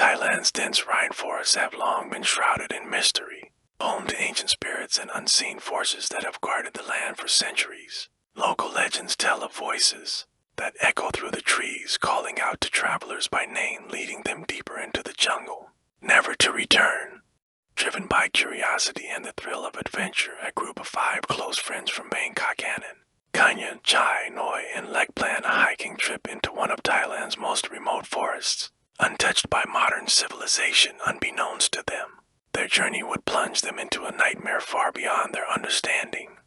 Thailand's dense rainforests have long been shrouded in mystery, home to ancient spirits and unseen forces that have guarded the land for centuries. Local legends tell of voices that echo through the trees, calling out to travelers by name, leading them deeper into the jungle, never to return. Driven by curiosity and the thrill of adventure, a group of 5 close friends from Bangkok, Kanya, Chai, Noi, and Lek plan a hiking trip into one of Thailand's most remote forests, untouched by modern civilization unbeknownst to them. Their journey would plunge them into a nightmare far beyond their understanding.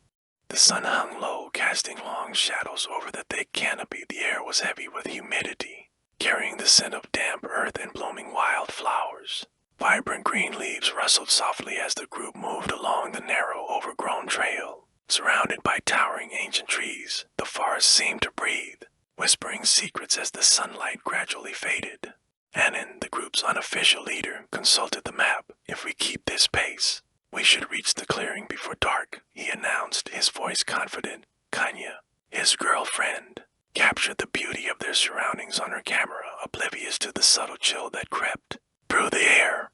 The sun hung low, casting long shadows over the thick canopy. The air was heavy with humidity, carrying the scent of damp earth and blooming wildflowers. Vibrant green leaves rustled softly as the group moved along the narrow, overgrown trail. Surrounded by towering ancient trees, the forest seemed to breathe, whispering secrets as the sunlight gradually faded. Annan, the group's unofficial leader, consulted the map. If we keep this pace, we should reach the clearing before dark, he announced, his voice confident. Kanya, his girlfriend, captured the beauty of their surroundings on her camera, oblivious to the subtle chill that crept through the air.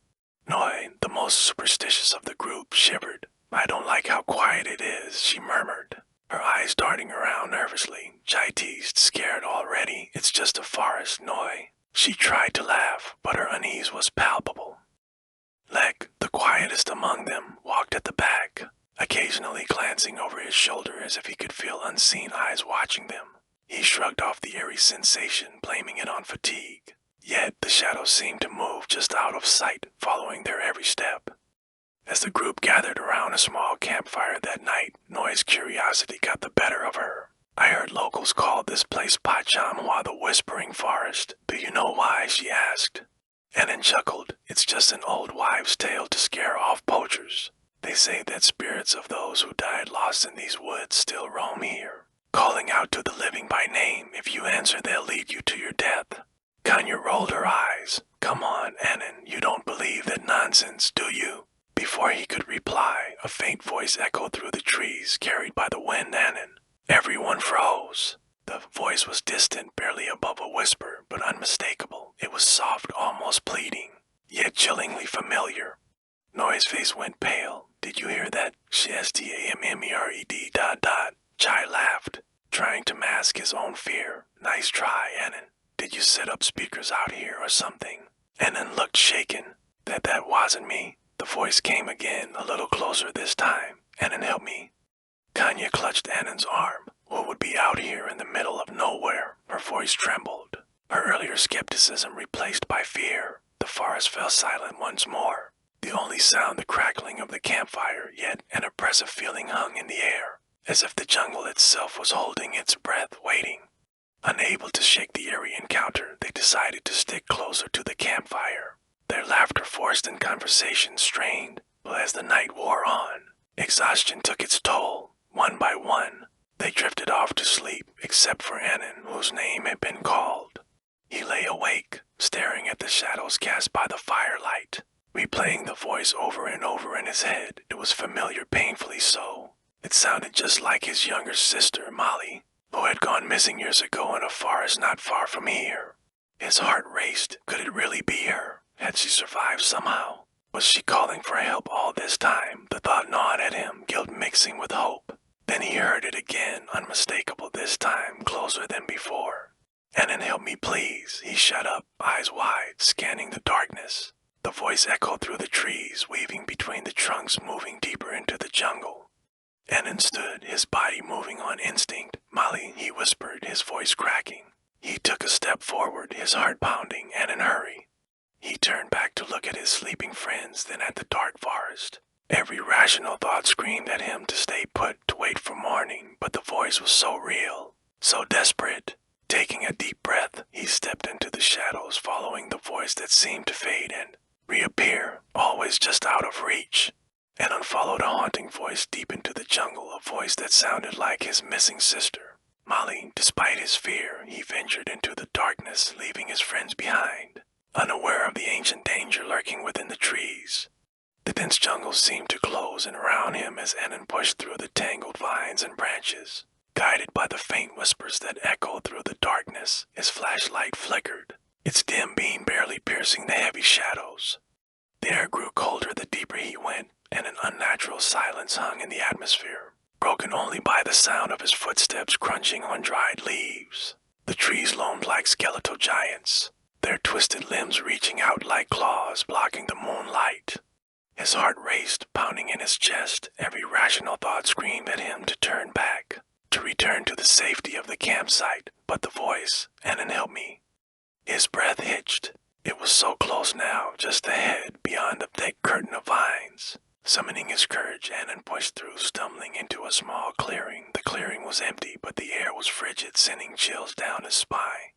Noi, the most superstitious of the group, shivered. I don't like how quiet it is, she murmured, her eyes darting around nervously. Chai teased, scared already. It's just a forest, Noi. She tried to laugh, but her unease was palpable. Lek, the quietest among them, walked at the back, occasionally glancing over his shoulder as if he could feel unseen eyes watching them. He shrugged off the eerie sensation, blaming it on fatigue. Yet the shadows seemed to move just out of sight, following their every step. As the group gathered around a small campfire that night, Noi's curiosity got the better of her. I heard locals call this place Pachamwa, the Whispering Forest. Do you know why? She asked. Annan chuckled. It's just an old wives' tale to scare off poachers. They say that spirits of those who died lost in these woods still roam here, calling out to the living by name. If you answer, they'll lead you to your death. Kanya rolled her eyes. Come on, Annan, you don't believe that nonsense, do you? Before he could reply, a faint voice echoed through the trees, carried by the wind. Annan. Everyone froze. The voice was distant, barely above a whisper, but unmistakable. It was soft, almost pleading, yet chillingly familiar. Noi's face went pale. Did you hear that? Stammered. Chai laughed, trying to mask his own fear. Nice try, Annan. Did you set up speakers out here or something? Annan looked shaken. That wasn't me. The voice came again, a little closer this time. Annan, help me. Kanya clutched Annan's arm. What would be out here in the middle of nowhere? Her voice trembled, her earlier skepticism replaced by fear. The forest fell silent once more. The only sound the crackling of the campfire, yet an oppressive feeling hung in the air, as if the jungle itself was holding its breath, waiting. Unable to shake the eerie encounter, they decided to stick closer to the campfire. Their laughter forced and conversation strained, but as the night wore on, exhaustion took its toll. One by one, they drifted off to sleep, except for Annan, whose name had been called. He lay awake, staring at the shadows cast by the firelight, replaying the voice over and over in his head. It was familiar, painfully so. It sounded just like his younger sister, Molly, who had gone missing years ago in a forest not far from here. His heart raced. Could it really be her? Had she survived somehow? Was she calling for help all this time? The thought gnawed at him, guilt mixing with hope. Then he heard it again, unmistakable this time, closer than before. Annan, help me please. He shut up, eyes wide, scanning the darkness. The voice echoed through the trees, weaving between the trunks, moving deeper into the jungle. Annan stood, his body moving on instinct. Molly, he whispered, his voice cracking. He took a step forward, his heart pounding. Annan, hurry. He turned back to look at his sleeping friends, then at the dark forest. Every rational thought screamed at him to stay put, to wait for morning, but the voice was so real, so desperate. Taking a deep breath, he stepped into the shadows, following the voice that seemed to fade and reappear, always just out of reach. Annan followed a haunting voice deep into the jungle, a voice that sounded like his missing sister. Molly, despite his fear, he ventured into the darkness, leaving his friends behind, unaware of the ancient danger lurking within the trees. The dense jungle seemed to close in around him as Annan pushed through the tangled vines and branches. Guided by the faint whispers that echoed through the darkness, his flashlight flickered, its dim beam barely piercing the heavy shadows. The air grew colder the deeper he went, and an unnatural silence hung in the atmosphere, broken only by the sound of his footsteps crunching on dried leaves. The trees loomed like skeletal giants, their twisted limbs reaching out like claws blocking the moonlight. His heart raced, pounding in his chest. Every rational thought screamed at him to turn back, to return to the safety of the campsite. But the voice, "Annan, help me." His breath hitched. It was so close now, just ahead, beyond a thick curtain of vines. Summoning his courage, Annan pushed through, stumbling into a small clearing. The clearing was empty, but the air was frigid, sending chills down his spine.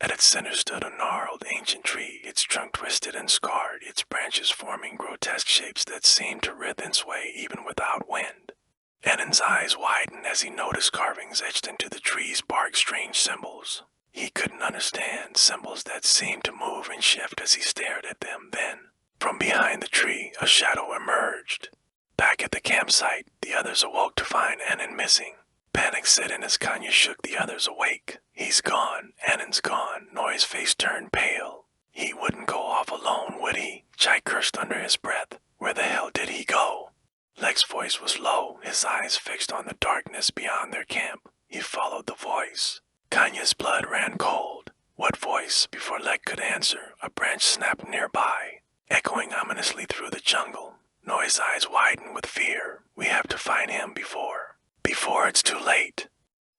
At its center stood a gnarled, ancient tree, its trunk twisted and scarred, its branches forming grotesque shapes that seemed to writhe and sway even without wind. Annan's eyes widened as he noticed carvings etched into the tree's bark, strange symbols. He couldn't understand, symbols that seemed to move and shift as he stared at them. Then, from behind the tree, a shadow emerged. Back at the campsite, the others awoke to find Annan missing. Panic set in as Kanya shook the others awake. "He's gone. Annan's gone." Noy's face turned pale. "He wouldn't go off alone, would he?" Chai cursed under his breath. "Where the hell did he go?" Lek's voice was low, his eyes fixed on the darkness beyond their camp. He followed the voice. Kanya's blood ran cold. What voice? Before Lek could answer, a branch snapped nearby, echoing ominously through the jungle. Noy's eyes widened with fear. "We have to find him before it's too late."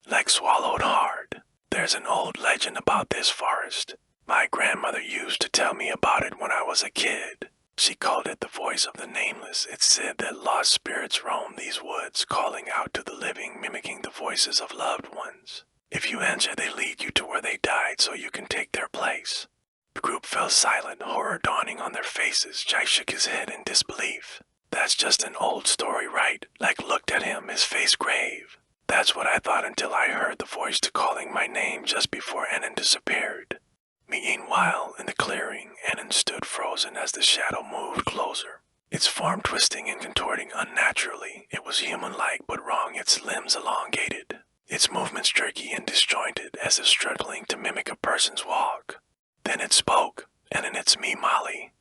Lek swallowed hard. "There's an old legend about this forest. My grandmother used to tell me about it when I was a kid. She called it the voice of the nameless. It said that lost spirits roam these woods, calling out to the living, mimicking the voices of loved ones. If you answer, they lead you to where they died so you can take their place." The group fell silent, horror dawning on their faces. Jai shook his head in disbelief. "That's just an old story, right?" Lek looked at him, his face grave. "That's what I thought until I heard the voice calling my name just before Annan disappeared." Meanwhile, in the clearing, Annan stood frozen as the shadow moved closer, its form twisting and contorting unnaturally. It was human-like but wrong, its limbs elongated, its movements jerky and disjointed, as if struggling to mimic a person's walk. Then it spoke. "Annan, it's me, Molly."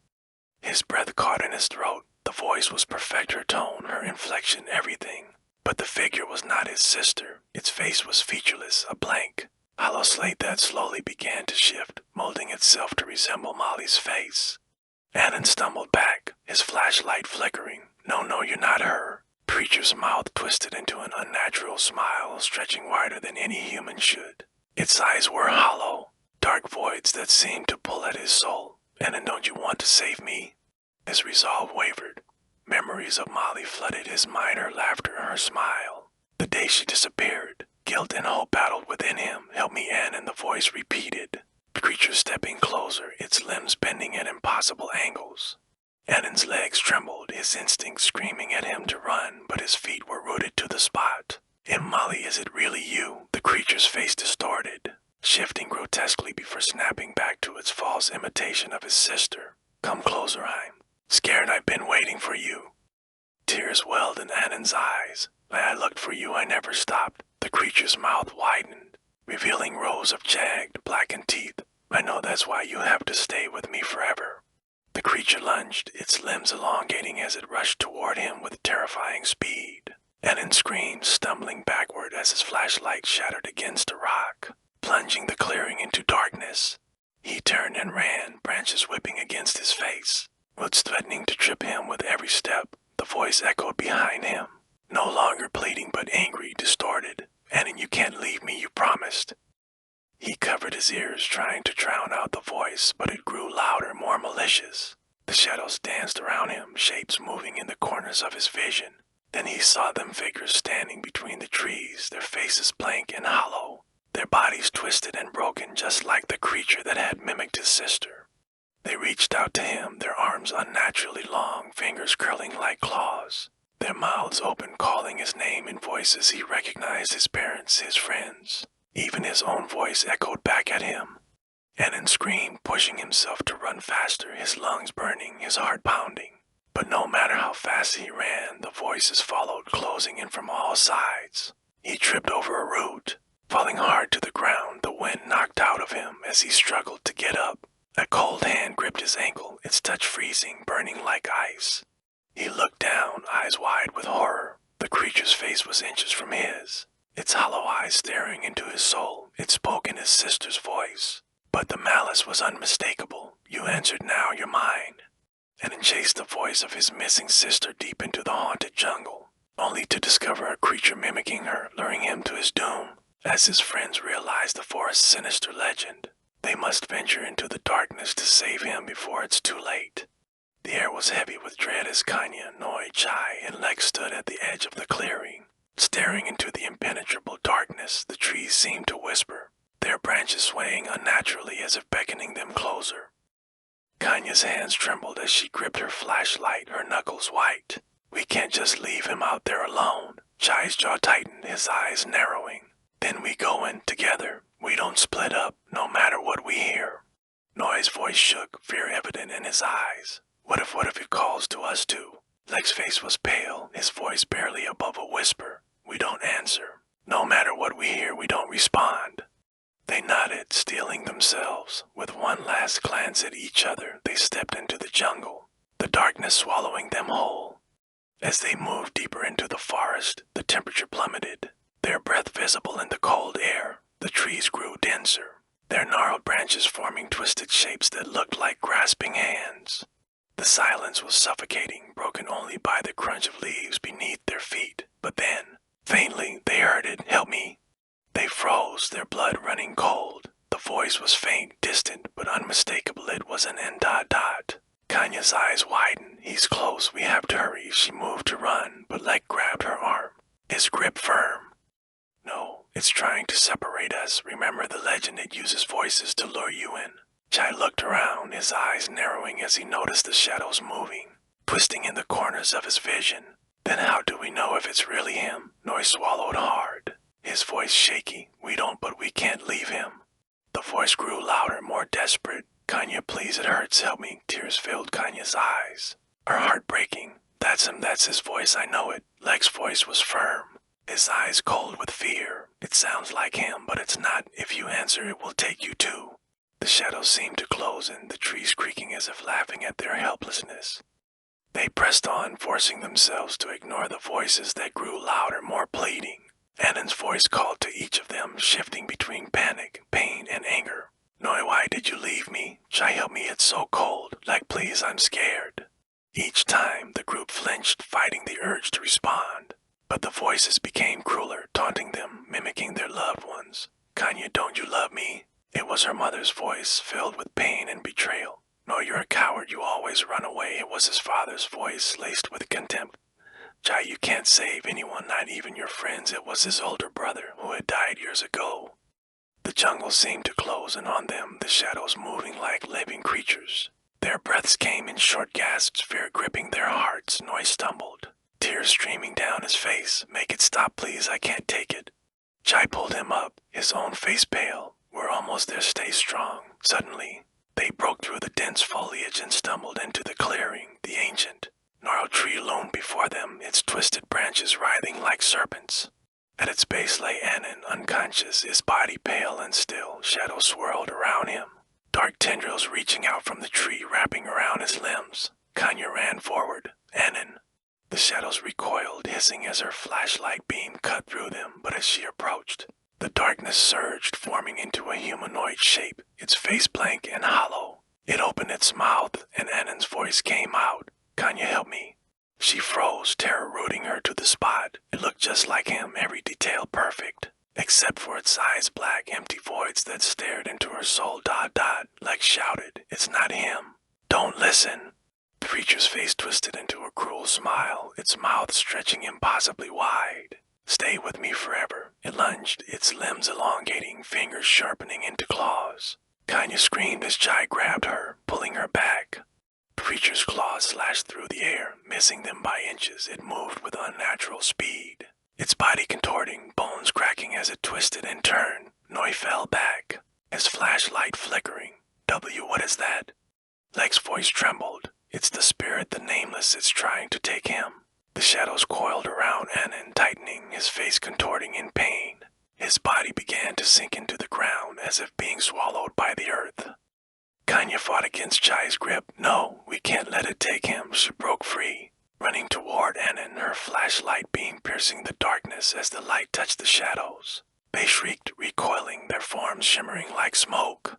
His breath caught in his throat. The voice was perfect, her tone, her inflection, everything. But the figure was not his sister. Its face was featureless, a blank, hollow slate that slowly began to shift, molding itself to resemble Molly's face. Annan stumbled back, his flashlight flickering. No, you're not her." The creature's mouth twisted into an unnatural smile, stretching wider than any human should. Its eyes were hollow, dark voids that seemed to pull at his soul. "Annan, don't you want to save me?" His resolve wavered. Memories of Molly flooded his mind, her laughter, her smile. The day she disappeared. Guilt and hope battled within him. "Help me, Annan," the voice repeated. The creature stepping closer, its limbs bending at impossible angles. Annan's legs trembled, his instincts screaming at him to run, but his feet were rooted to the spot. "Molly, is it really you?" The creature's face distorted, shifting grotesquely before snapping back to its false imitation of his sister. "Come closer, I'm scared. I've been waiting for you." Tears welled in Annan's eyes. "I looked for you, I never stopped." The creature's mouth widened, revealing rows of jagged, blackened teeth. "I know that's why you have to stay with me forever." The creature lunged, its limbs elongating as it rushed toward him with terrifying speed. Annan screamed, stumbling backward as his flashlight shattered against a rock, plunging the clearing into darkness. He turned and ran, branches whipping against his face, roots threatening to trip him with every step. The voice echoed behind him, no longer pleading but angry, distorted. "Annan, you can't leave me, you promised." He covered his ears, trying to drown out the voice, but it grew louder, more malicious. The shadows danced around him, shapes moving in the corners of his vision. Then he saw them, figures standing between the trees, their faces blank and hollow, their bodies twisted and broken just like the creature that had mimicked his sister. They reached out to him, their arms unnaturally long, fingers curling like claws, their mouths open, calling his name in voices he recognized, his parents, his friends. Even his own voice echoed back at him. Annan screamed, pushing himself to run faster, his lungs burning, his heart pounding. But no matter how fast he ran, the voices followed, closing in from all sides. He tripped over a root, Falling hard to the ground, the wind knocked out of him as he struggled to get up. A cold hand gripped his ankle, its touch freezing, burning like ice. He looked down, eyes wide with horror. The creature's face was inches from his, its hollow eyes staring into his soul. It spoke in his sister's voice, but the malice was unmistakable. "You answered now, you're mine." And then chased the voice of his missing sister deep into the haunted jungle, only to discover a creature mimicking her, luring him to his doom. As his friends realized the forest's sinister legend, they must venture into the darkness to save him before it's too late. The air was heavy with dread as Kanya, Noi, Chai, and Lex stood at the edge of the clearing. Staring into the impenetrable darkness, the trees seemed to whisper, their branches swaying unnaturally as if beckoning them closer. Kanya's hands trembled as she gripped her flashlight, her knuckles white. "We can't just leave him out there alone." Chai's jaw tightened, his eyes narrowing. "Then we go in together. We don't split up, no matter what we hear." Noi's voice shook, fear evident in his eyes. What if it calls to us too? Lex's face was pale, his voice barely above a whisper. "We don't answer. No matter what we hear, we don't respond." They nodded, steeling themselves. With one last glance at each other, they stepped into the jungle, the darkness swallowing them whole. As they moved deeper into the forest, the temperature plummeted, their breath visible in the cold air. The trees grew denser, their gnarled branches forming twisted shapes that looked like grasping hands. The silence was suffocating, broken only by the crunch of leaves beneath their feet. But then, faintly, they heard it. "Help me." They froze, their blood running cold. The voice was faint, distant, but unmistakable. It was an N. Kanya's eyes widened. "He's close, we have to hurry." She moved to run, but Lek grabbed her arm, his grip firm. "No, it's trying to separate us. Remember the legend, it uses voices to lure you in." Chai looked around, his eyes narrowing as he noticed the shadows moving, twisting in the corners of his vision. "Then how do we know if it's really him?" Noi swallowed hard, his voice shaky. "We don't, but we can't leave him." The voice grew louder, more desperate. "Kanya, please, it hurts. Help me." Tears filled Kanya's eyes, her heart breaking. "That's him, that's his voice, I know it." Lek's voice was firm, his eyes cold with fear. "It sounds like him, but it's not. If you answer, it will take you too." The shadows seemed to close in, the trees creaking as if laughing at their helplessness. They pressed on, forcing themselves to ignore the voices that grew louder, more pleading. Annan's voice called to each of them, shifting between panic, pain, and anger. "Noi, why did you leave me? Chai, help me, it's so cold. Like, please, I'm scared." Each time, the group flinched, fighting the urge to respond. But the voices became crueler, taunting them, mimicking their loved ones. "Kanya, don't you love me?" It was her mother's voice, filled with pain and betrayal. "No, you're a coward, you always run away." It was his father's voice, laced with contempt. "Chai, you can't save anyone, not even your friends." It was his older brother, who had died years ago. The jungle seemed to close in on them, the shadows moving like living creatures. Their breaths came in short gasps, fear gripping their hearts. Noi stumbled, tears streaming down his face. "Make it stop, please, I can't take it." Chai pulled him up, his own face pale. "We're almost there, stay strong." Suddenly, they broke through the dense foliage and stumbled into the clearing. The ancient, gnarled tree loomed before them, its twisted branches writhing like serpents. At its base lay Annan, unconscious, his body pale and still. Shadows swirled around him, dark tendrils reaching out from the tree, wrapping around his limbs. Kanya ran forward. "Annan." The shadows recoiled, hissing as her flashlight beam cut through them, but as she approached, the darkness surged, forming into a humanoid shape, its face blank and hollow. It opened its mouth, and Annan's voice came out. "Kanya, help me." She froze, terror rooting her to the spot. It looked just like him, every detail perfect, except for its eyes, black, empty voids that stared into her soul. Like shouted, "It's not him. Don't listen." The creature's face twisted into a cruel smile, its mouth stretching impossibly wide. "Stay with me forever." It lunged, its limbs elongating, fingers sharpening into claws. Kanya screamed as Chai grabbed her, pulling her back. The creature's claws slashed through the air, missing them by inches. It moved with unnatural speed, its body contorting, bones cracking as it twisted and turned. Noi fell back, his flashlight flickering. What is that?" Lek's voice trembled. "It's the spirit, the nameless. It's trying to take him." The shadows coiled around Annan, tightening, his face contorting in pain. His body began to sink into the ground as if being swallowed by the earth. Kanya fought against Chai's grip. No, we can't let it take him. She broke free, running toward Annan, her flashlight beam piercing the darkness as the light touched the shadows. They shrieked, recoiling, their forms shimmering like smoke.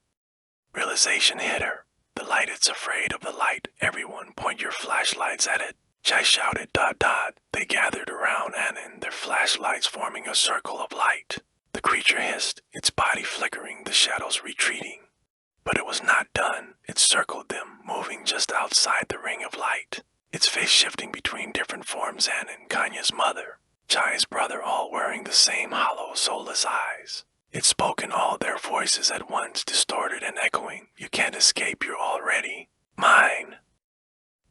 Realization hit her. The light is afraid of the light. Everyone, point your flashlights at it. Chai shouted, ... They gathered around Annan, their flashlights forming a circle of light. The creature hissed, its body flickering, the shadows retreating. But it was not done. It circled them, moving just outside the ring of light. Its face shifting between different forms, Annan, Kanya's mother, Chai's brother, all wearing the same hollow, soulless eyes. It spoke in all their voices at once, distorted and echoing. You can't escape, you're already mine.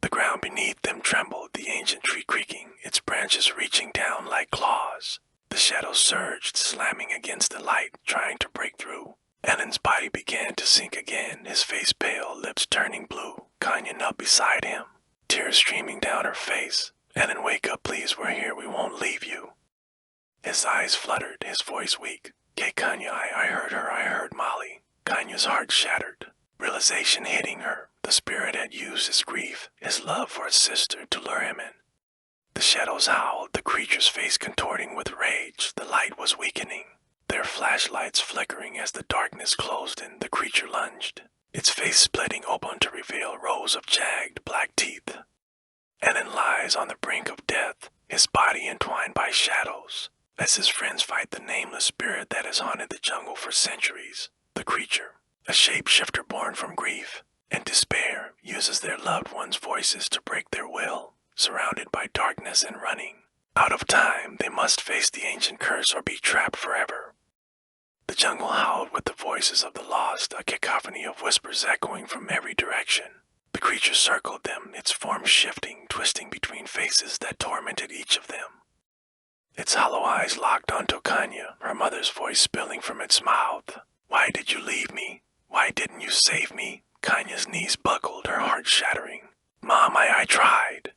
The ground beneath them trembled, the ancient tree creaking, its branches reaching down like claws. The shadows surged, slamming against the light, trying to break through. Annan's body began to sink again, his face pale, lips turning blue. Kanya knelt beside him, tears streaming down her face. Annan, wake up, please, we're here, we won't leave you. His eyes fluttered, his voice weak. Okay, Kanya, I heard her, I heard Molly. Kanya's heart shattered, realization hitting her. The spirit had used his grief, his love for his sister, to lure him in. The shadows howled, the creature's face contorting with rage. The light was weakening, their flashlights flickering as the darkness closed in. The creature lunged, its face splitting open to reveal rows of jagged black teeth. Annan lies on the brink of death, his body entwined by shadows. As his friends fight the nameless spirit that has haunted the jungle for centuries, the creature, a shapeshifter born from grief and despair, uses their loved ones' voices to break their will. Surrounded by darkness and running out of time, they must face the ancient curse or be trapped forever. The jungle howled with the voices of the lost, a cacophony of whispers echoing from every direction. The creature circled them, its form shifting, twisting between faces that tormented each of them. Its hollow eyes locked onto Kanya, her mother's voice spilling from its mouth. Why did you leave me? Why didn't you save me? Kanya's knees buckled, her heart shattering. Mom, I tried.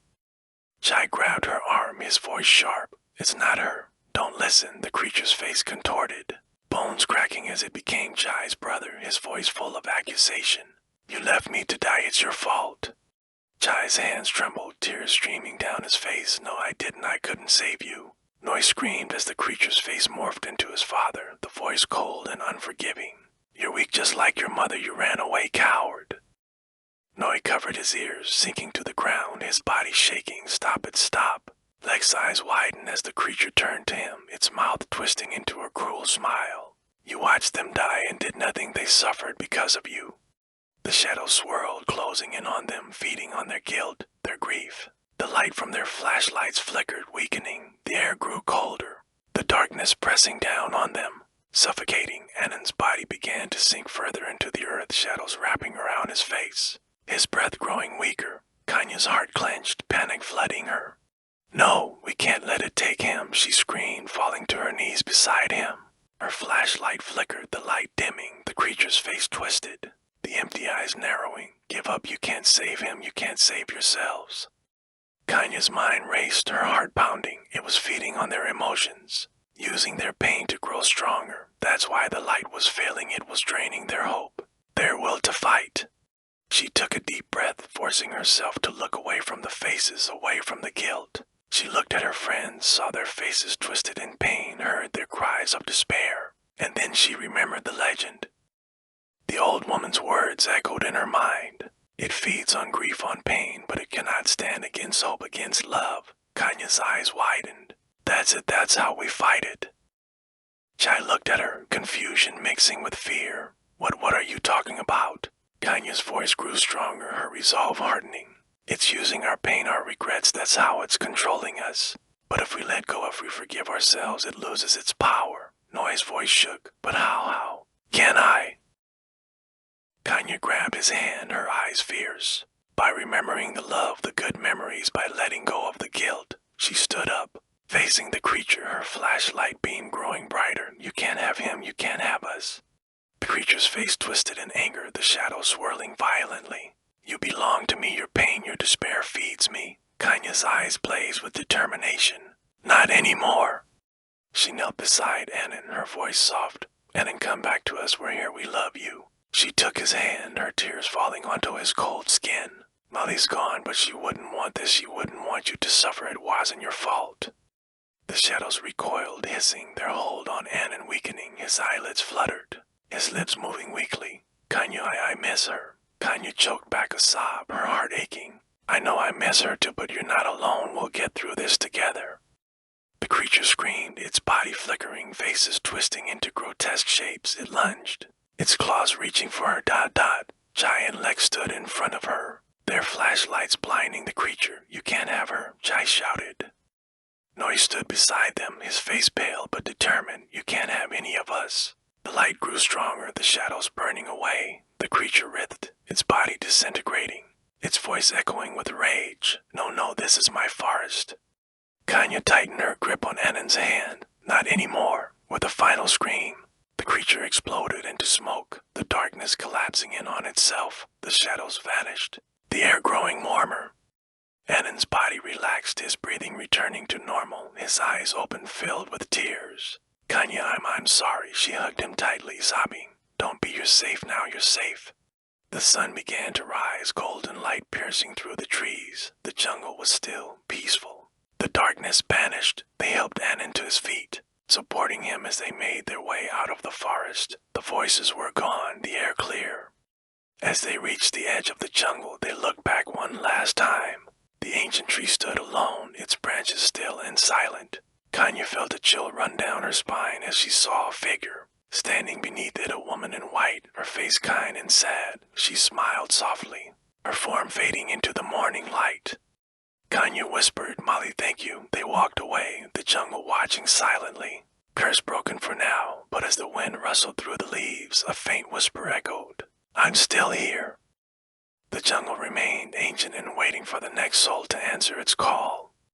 Chai grabbed her arm, his voice sharp. It's not her. Don't listen, the creature's face contorted, bones cracking as it became Chai's brother, his voice full of accusation. You left me to die, it's your fault. Chai's hands trembled, tears streaming down his face. No, I didn't, I couldn't save you. Noi screamed as the creature's face morphed into his father, the voice cold and unforgiving. You're weak just like your mother, you ran away, coward. Noi covered his ears, sinking to the ground, his body shaking. Stop it, stop. Lex's eyes widened as the creature turned to him, its mouth twisting into a cruel smile. You watched them die and did nothing, they suffered because of you. The shadows swirled, closing in on them, feeding on their guilt, their grief. The light from their flashlights flickered, weakening. The air grew colder, the darkness pressing down on them, suffocating. Annan's body began to sink further into the earth, shadows wrapping around his face, his breath growing weaker. Kanya's heart clenched, panic flooding her. No, we can't let it take him, she screamed, falling to her knees beside him. Her flashlight flickered, the light dimming, the creature's face twisted, the empty eyes narrowing. Give up, you can't save him, you can't save yourselves. Kanya's mind raced, her heart pounding. It was feeding on their emotions, using their pain to grow stronger. That's why the light was failing, it was draining their hope, their will to fight. She took a deep breath, forcing herself to look away from the faces, away from the guilt. She looked at her friends, saw their faces twisted in pain, heard their cries of despair. And then she remembered the legend. The old woman's words echoed in her mind. It feeds on grief, on pain, but it cannot stand against hope, against love. Kanya's eyes widened. That's it, that's how we fight it. Chai looked at her, confusion mixing with fear. What are you talking about? Kanya's voice grew stronger, her resolve hardening. It's using our pain, our regrets, that's how it's controlling us. But if we let go, if we forgive ourselves, it loses its power. Noi's voice shook. But how? Can I? Kanya grabbed his hand, her eyes fierce. By remembering the love, the good memories, by letting go of the guilt, she stood up, facing the creature, her flashlight beam growing brighter. You can't have him, you can't have us. The creature's face twisted in anger, the shadows swirling violently. You belong to me, your pain, your despair feeds me. Kanya's eyes blazed with determination. Not anymore. She knelt beside Annan, her voice soft. Annan, come back to us, we're here, we love you. She took his hand, her tears falling onto his cold skin. Molly's gone, but she wouldn't want this, she wouldn't want you to suffer, it wasn't your fault. The shadows recoiled, hissing, their hold on Annan weakening, his eyelids fluttered, his lips moving weakly. Kanya, I miss her. Kanya choked back a sob, her heart aching. I know I miss her too, but you're not alone, we'll get through this together. The creature screamed, its body flickering, faces twisting into grotesque shapes. It lunged, its claws reaching for her. Giant legs stood in front of her, their flashlights blinding the creature. You can't have her, Jai shouted. Noi stood beside them, his face pale but determined. You can't have any of us. The light grew stronger, the shadows burning away. The creature writhed, its body disintegrating, its voice echoing with rage. No, this is my forest. Kanya tightened her grip on Annan's hand. Not anymore. With a final scream, the creature exploded into smoke, the darkness collapsing in on itself. The shadows vanished, the air growing warmer. Annan's body relaxed, his breathing returning to normal, his eyes open, filled with tears. Kanya, I'm sorry. She hugged him tightly, sobbing. Don't be, you're safe now, you're safe. The sun began to rise, golden light piercing through the trees. The jungle was still, peaceful. The darkness vanished. They helped Annan to his feet, supporting him as they made their way out of the forest. The voices were gone, the air clear. As they reached the edge of the jungle, they looked back one last time. The ancient tree stood alone, its branches still and silent. Kanya felt a chill run down her spine as she saw a figure. Standing beneath it, a woman in white, her face kind and sad. She smiled softly, her form fading into the morning light. Kanya whispered, Molly, thank you. They walked away, the jungle watching silently. Curse broken for now, but as the wind rustled through the leaves, a faint whisper echoed. I'm still here. The jungle remained ancient and waiting for the next soul to answer its call.